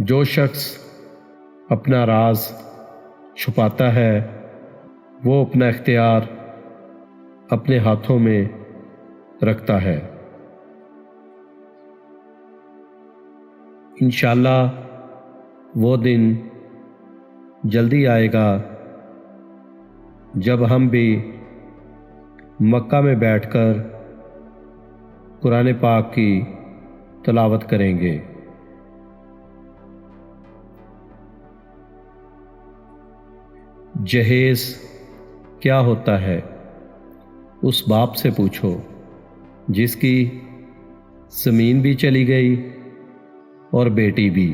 جو شخص اپنا راز چھپاتا ہے وہ اپنا اختیار اپنے ہاتھوں میں رکھتا ہے۔ انشاءاللہ وہ دن جلدی آئے گا جب ہم بھی مکہ میں بیٹھ کر قرآن پاک کی تلاوت کریں گے۔ جہیز کیا ہوتا ہے اس باپ سے پوچھو جس کی زمین بھی چلی گئی اور بیٹی بھی۔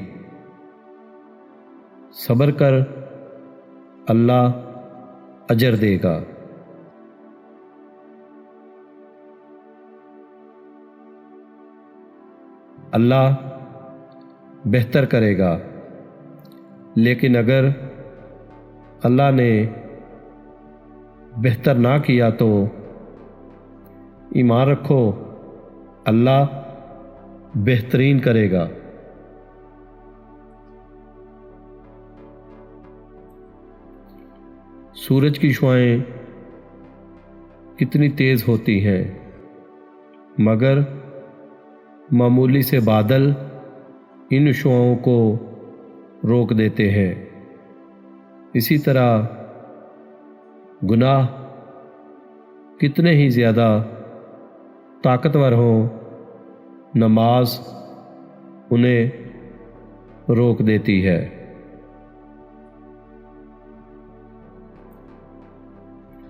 صبر کر، اللہ اجر دے گا۔ اللہ بہتر کرے گا، لیکن اگر اللہ نے بہتر نہ کیا تو ایمان رکھو اللہ بہترین کرے گا۔ سورج کی شعاعیں کتنی تیز ہوتی ہیں، مگر معمولی سے بادل ان شعاعوں کو روک دیتے ہیں۔ اسی طرح گناہ کتنے ہی زیادہ طاقتور ہوں، نماز انہیں روک دیتی ہے۔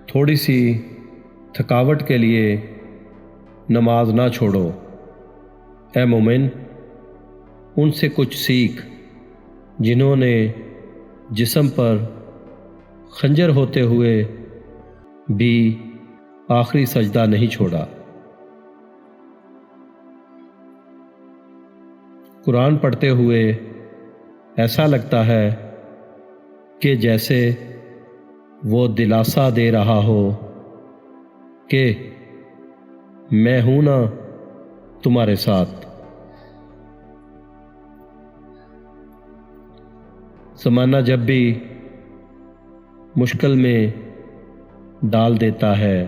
تھوڑی سی تھکاوٹ کے لیے نماز نہ چھوڑو، اے مومن، ان سے کچھ سیکھ جنہوں نے جسم پر خنجر ہوتے ہوئے بھی آخری سجدہ نہیں چھوڑا۔ قرآن پڑھتے ہوئے ایسا لگتا ہے کہ جیسے وہ دلاسا دے رہا ہو کہ میں ہوں نا تمہارے ساتھ۔ زمانہ جب بھی مشکل میں ڈال دیتا ہے،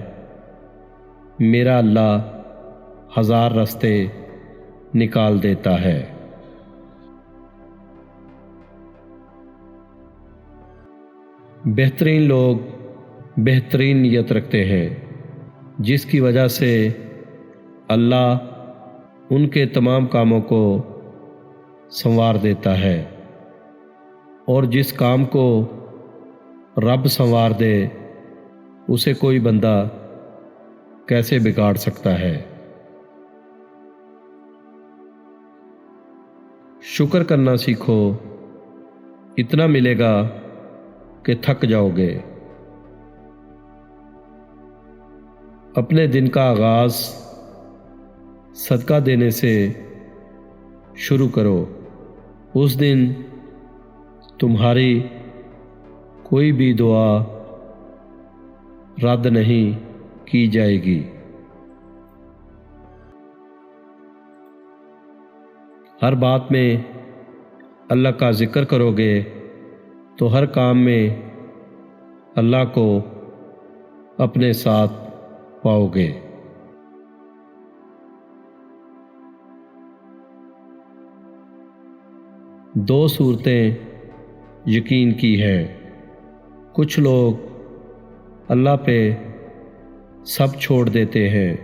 میرا اللہ ہزار راستے نکال دیتا ہے۔ بہترین لوگ بہترین نیت رکھتے ہیں، جس کی وجہ سے اللہ ان کے تمام کاموں کو سنوار دیتا ہے، اور جس کام کو رب سنوار دے اسے کوئی بندہ کیسے بگاڑ سکتا ہے۔ شکر کرنا سیکھو، اتنا ملے گا کہ تھک جاؤ گے۔ اپنے دن کا آغاز صدقہ دینے سے شروع کرو، اس دن تمہاری کوئی بھی دعا رد نہیں کی جائے گی۔ ہر بات میں اللہ کا ذکر کرو گے تو ہر کام میں اللہ کو اپنے ساتھ پاؤ گے۔ دو صورتیں یقین کی ہیں، کچھ لوگ اللہ پہ سب چھوڑ دیتے ہیں،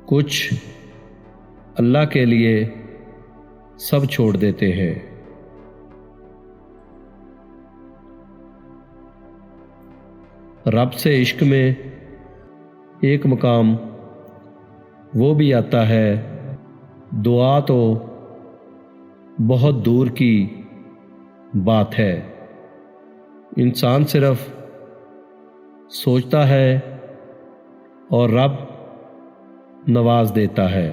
کچھ اللہ کے لیے سب چھوڑ دیتے ہیں۔ رب سے عشق میں ایک مقام وہ بھی آتا ہے، دعا تو بہت دور کی بات ہے، انسان صرف سوچتا ہے اور رب نواز دیتا ہے۔